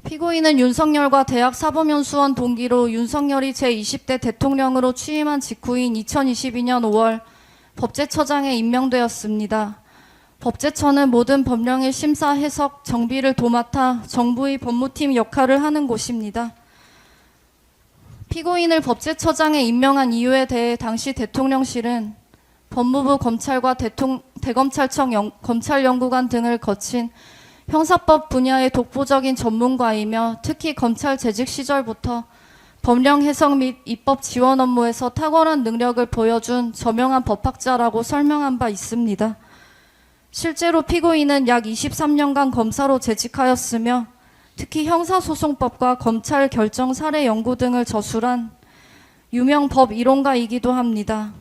피고인은 윤석열과 대학 사법연수원 동기로 윤석열이 제20대 대통령으로 취임한 직후인 2022년 5월 법제처장에 임명되었습니다. 법제처는 모든 법령의 심사, 해석, 정비를 도맡아 정부의 법무팀 역할을 하는 곳입니다. 피고인을 법제처장에 임명한 이유에 대해 당시 대통령실은 법무부 검찰과 대검찰청 검찰연구관 등을 거친 형사법 분야의 독보적인 전문가이며 특히 검찰 재직 시절부터 법령 해석 및 입법 지원 업무에서 탁월한 능력을 보여준 저명한 법학자라고 설명한 바 있습니다. 실제로 피고인은 약 23년간 검사로 재직하였으며 특히 형사소송법과 검찰 결정 사례 연구 등을 저술한 유명 법 이론가이기도 합니다.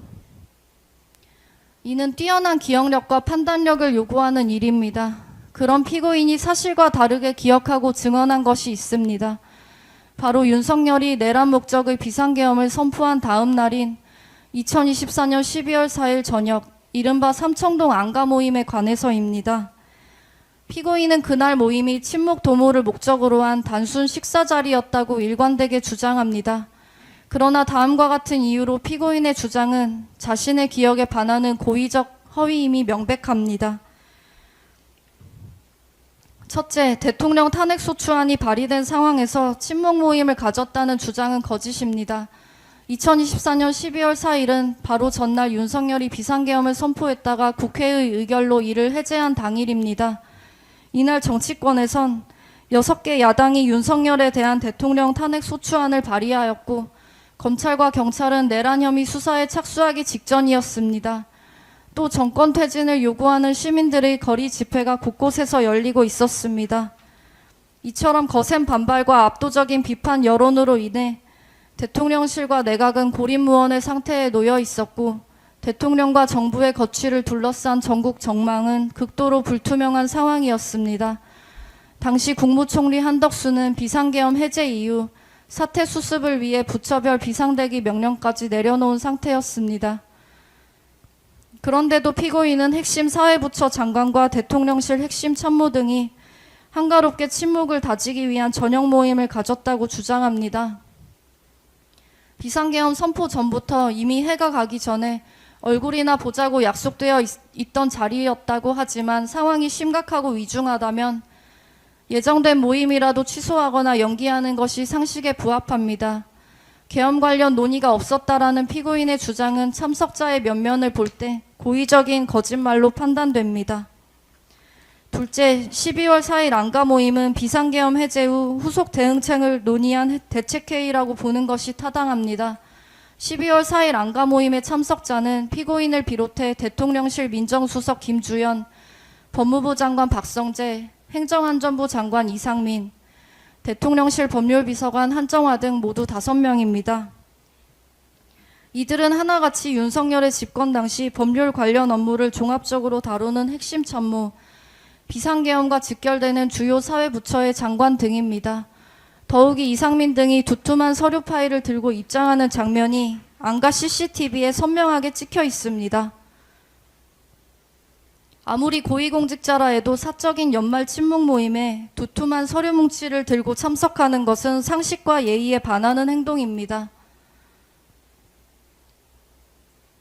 이는 뛰어난 기억력과 판단력을 요구하는 일입니다. 그런 피고인이 사실과 다르게 기억하고 증언한 것이 있습니다. 바로 윤석열이 내란 목적의 비상계엄을 선포한 다음 날인 2024년 12월 4일 저녁 이른바 삼청동 안가 모임에 관해서입니다. 피고인은 그날 모임이 친목 도모를 목적으로 한 단순 식사 자리였다고 일관되게 주장합니다. 그러나 다음과 같은 이유로 피고인의 주장은 자신의 기억에 반하는 고의적 허위임이 명백합니다. 첫째, 대통령 탄핵소추안이 발의된 상황에서 친목 모임을 가졌다는 주장은 거짓입니다. 2024년 12월 4일은 바로 전날 윤석열이 비상계엄을 선포했다가 국회의 의결로 이를 해제한 당일입니다. 이날 정치권에선 6개 야당이 윤석열에 대한 대통령 탄핵소추안을 발의하였고 검찰과 경찰은 내란 혐의 수사에 착수하기 직전이었습니다. 또 정권 퇴진을 요구하는 시민들의 거리 집회가 곳곳에서 열리고 있었습니다. 이처럼 거센 반발과 압도적인 비판 여론으로 인해 대통령실과 내각은 고립무원의 상태에 놓여 있었고 대통령과 정부의 거취를 둘러싼 전국 정망은 극도로 불투명한 상황이었습니다. 당시 국무총리 한덕수는 비상계엄 해제 이후 사태 수습을 위해 부처별 비상대기 명령까지 내려놓은 상태였습니다. 그런데도 피고인은 핵심 사회부처 장관과 대통령실 핵심 참모 등이 한가롭게 침묵을 다지기 위한 저녁 모임을 가졌다고 주장합니다. 비상계엄 선포 전부터 이미 해가 가기 전에 얼굴이나 보자고 약속되어 있던 자리였다고 하지만 상황이 심각하고 위중하다면 예정된 모임이라도 취소하거나 연기하는 것이 상식에 부합합니다. 계엄 관련 논의가 없었다라는 피고인의 주장은 참석자의 면면을 볼 때 고의적인 거짓말로 판단됩니다. 둘째, 12월 4일 안가 모임은 비상계엄 해제 후 후속 대응책을 논의한 대책회의라고 보는 것이 타당합니다. 12월 4일 안가 모임의 참석자는 피고인을 비롯해 대통령실 민정수석 김주연, 법무부 장관 박성재, 행정안전부 장관 이상민, 대통령실 법률비서관 한정화 등 모두 5명입니다. 이들은 하나같이 윤석열의 집권 당시 법률 관련 업무를 종합적으로 다루는 핵심 참모, 비상계엄과 직결되는 주요 사회부처의 장관 등입니다. 더욱이 이상민 등이 두툼한 서류 파일을 들고 입장하는 장면이 안가 CCTV에 선명하게 찍혀 있습니다. 아무리 고위공직자라 해도 사적인 연말 친목 모임에 두툼한 서류 뭉치를 들고 참석하는 것은 상식과 예의에 반하는 행동입니다.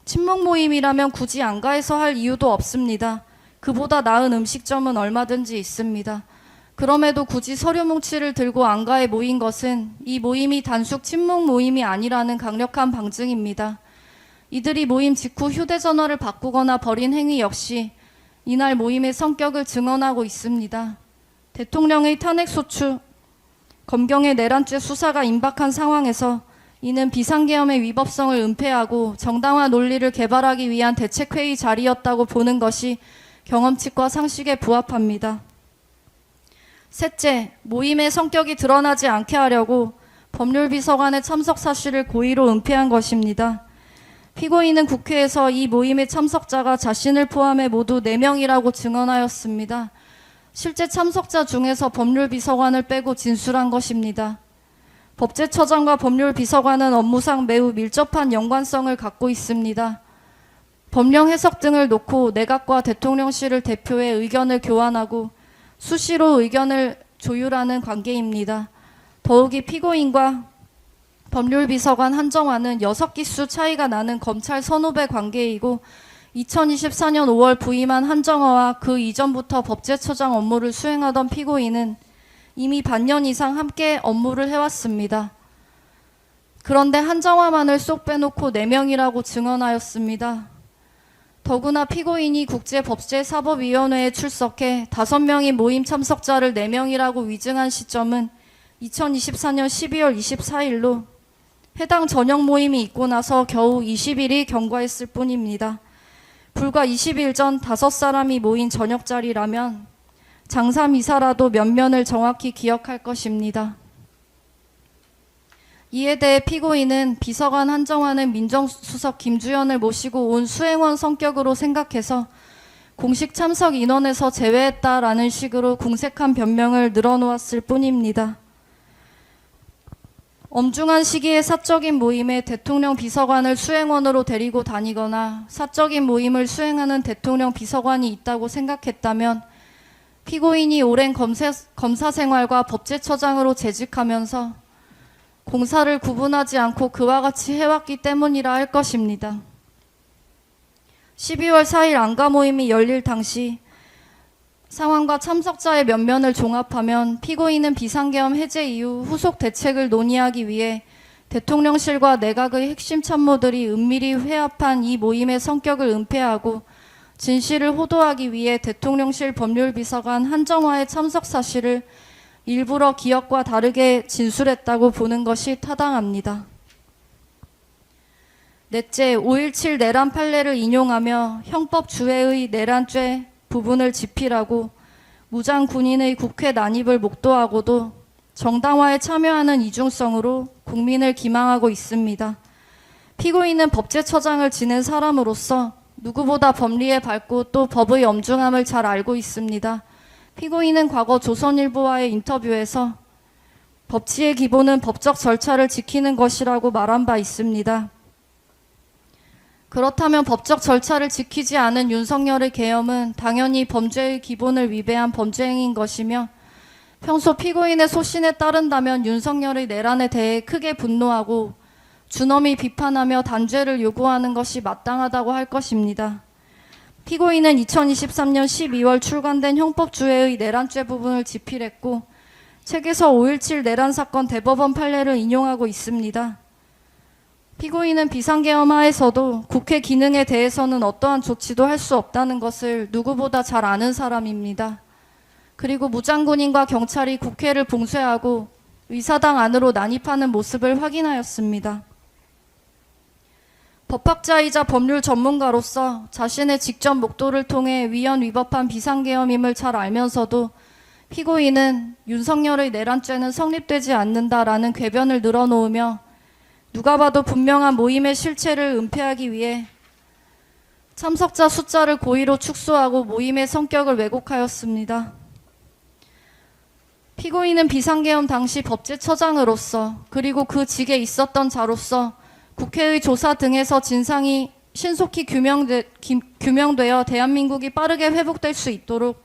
친목 모임이라면 굳이 안가에서 할 이유도 없습니다. 그보다 나은 음식점은 얼마든지 있습니다. 그럼에도 굳이 서류 뭉치를 들고 안가에 모인 것은 이 모임이 단순 친목 모임이 아니라는 강력한 방증입니다. 이들이 모임 직후 휴대전화를 바꾸거나 벌인 행위 역시 이날 모임의 성격을 증언하고 있습니다. 대통령의 탄핵소추, 검경의 내란죄 수사가 임박한 상황에서 이는 비상계엄의 위법성을 은폐하고 정당화 논리를 개발하기 위한 대책회의 자리였다고 보는 것이 경험칙과 상식에 부합합니다. 셋째, 모임의 성격이 드러나지 않게 하려고 법률비서관의 참석 사실을 고의로 은폐한 것입니다. 피고인은 국회에서 이 모임의 참석자가 자신을 포함해 모두 4명이라고 증언하였습니다. 실제 참석자 중에서 법률비서관을 빼고 진술한 것입니다. 법제처장과 법률비서관은 업무상 매우 밀접한 연관성을 갖고 있습니다. 법령 해석 등을 놓고 내각과 대통령실을 대표해 의견을 교환하고 수시로 의견을 조율하는 관계입니다. 더욱이 피고인과 법률비서관 한정화는 6기수 차이가 나는 검찰 선후배 관계이고 2024년 5월 부임한 한정화와 그 이전부터 법제처장 업무를 수행하던 피고인은 이미 반년 이상 함께 업무를 해왔습니다. 그런데 한정화만을 쏙 빼놓고 4명이라고 증언하였습니다. 더구나 피고인이 국제법제사법위원회에 출석해 5명이 모임 참석자를 4명이라고 위증한 시점은 2024년 12월 24일로 해당 저녁 모임이 있고 나서 겨우 20일이 경과했을 뿐입니다. 불과 20일 전 5사람이 모인 저녁 자리라면 장사미사라도 면면을 정확히 기억할 것입니다. 이에 대해 피고인은 비서관 한정화는 민정수석 김주현을 모시고 온 수행원 성격으로 생각해서 공식 참석 인원에서 제외했다라는 식으로 궁색한 변명을 늘어놓았을 뿐입니다. 엄중한 시기에 사적인 모임에 대통령 비서관을 수행원으로 데리고 다니거나 사적인 모임을 수행하는 대통령 비서관이 있다고 생각했다면 피고인이 오랜 검사 생활과 법제처장으로 재직하면서 공사를 구분하지 않고 그와 같이 해왔기 때문이라 할 것입니다. 12월 4일 안가 모임이 열릴 당시 상황과 참석자의 면면을 종합하면 피고인은 비상계엄 해제 이후 후속 대책을 논의하기 위해 대통령실과 내각의 핵심 참모들이 은밀히 회합한 이 모임의 성격을 은폐하고 진실을 호도하기 위해 대통령실 법률비서관 한정화의 참석 사실을 일부러 기억과 다르게 진술했다고 보는 것이 타당합니다. 넷째, 5.17 내란 판례를 인용하며 형법 주회의 내란죄 부분을 집필하고 무장 군인의 국회 난입을 목도하고도 정당화에 참여하는 이중성으로 국민을 기망하고 있습니다. 피고인은 법제처장을 지낸 사람으로서 누구보다 법리에 밝고 또 법의 엄중함을 잘 알고 있습니다. 피고인은 과거 조선일보와의 인터뷰에서 법치의 기본은 법적 절차를 지키는 것이라고 말한 바 있습니다. 그렇다면 법적 절차를 지키지 않은 윤석열의 계엄은 당연히 범죄의 기본을 위배한 범죄 행위인 것이며 평소 피고인의 소신에 따른다면 윤석열의 내란에 대해 크게 분노하고 준엄히 비판하며 단죄를 요구하는 것이 마땅하다고 할 것입니다. 피고인은 2023년 12월 출간된 형법주회의 내란죄 부분을 집필했고 책에서 5.17 내란 사건 대법원 판례를 인용하고 있습니다. 피고인은 비상계엄 하에서도 국회 기능에 대해서는 어떠한 조치도 할 수 없다는 것을 누구보다 잘 아는 사람입니다. 그리고 무장군인과 경찰이 국회를 봉쇄하고 의사당 안으로 난입하는 모습을 확인하였습니다. 법학자이자 법률 전문가로서 자신의 직접 목도를 통해 위헌 위법한 비상계엄임을 잘 알면서도 피고인은 윤석열의 내란죄는 성립되지 않는다라는 궤변을 늘어놓으며 누가 봐도 분명한 모임의 실체를 은폐하기 위해 참석자 숫자를 고의로 축소하고 모임의 성격을 왜곡하였습니다. 피고인은 비상계엄 당시 법제처장으로서 그리고 그 직에 있었던 자로서 국회의 조사 등에서 진상이 신속히 규명되어 대한민국이 빠르게 회복될 수 있도록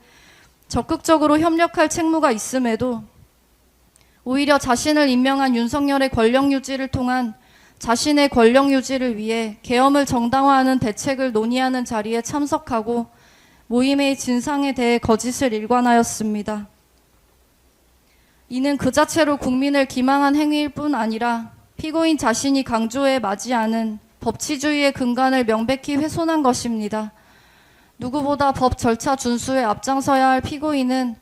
적극적으로 협력할 책무가 있음에도 오히려 자신을 임명한 윤석열의 권력 유지를 통한 자신의 권력 유지를 위해 계엄을 정당화하는 대책을 논의하는 자리에 참석하고 모임의 진상에 대해 거짓을 일관하였습니다. 이는 그 자체로 국민을 기망한 행위일 뿐 아니라 피고인 자신이 강조해 마지 않은 법치주의의 근간을 명백히 훼손한 것입니다. 누구보다 법 절차 준수에 앞장서야 할 피고인은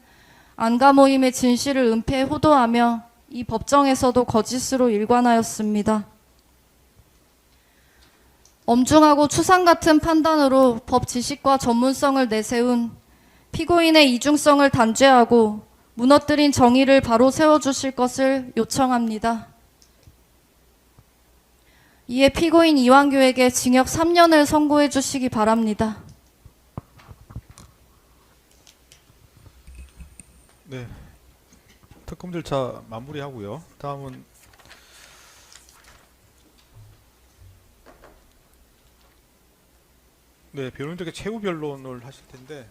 안가 모임의 진실을 은폐 호도하며 이 법정에서도 거짓으로 일관하였습니다. 엄중하고 추상 같은 판단으로 법 지식과 전문성을 내세운 피고인의 이중성을 단죄하고 무너뜨린 정의를 바로 세워주실 것을 요청합니다. 이에 피고인 이완규에게 징역 3년을 선고해 주시기 바랍니다. 네, 특검 절차 마무리하고요. 다음은 네, 변호인들께 최후 변론을 하실 텐데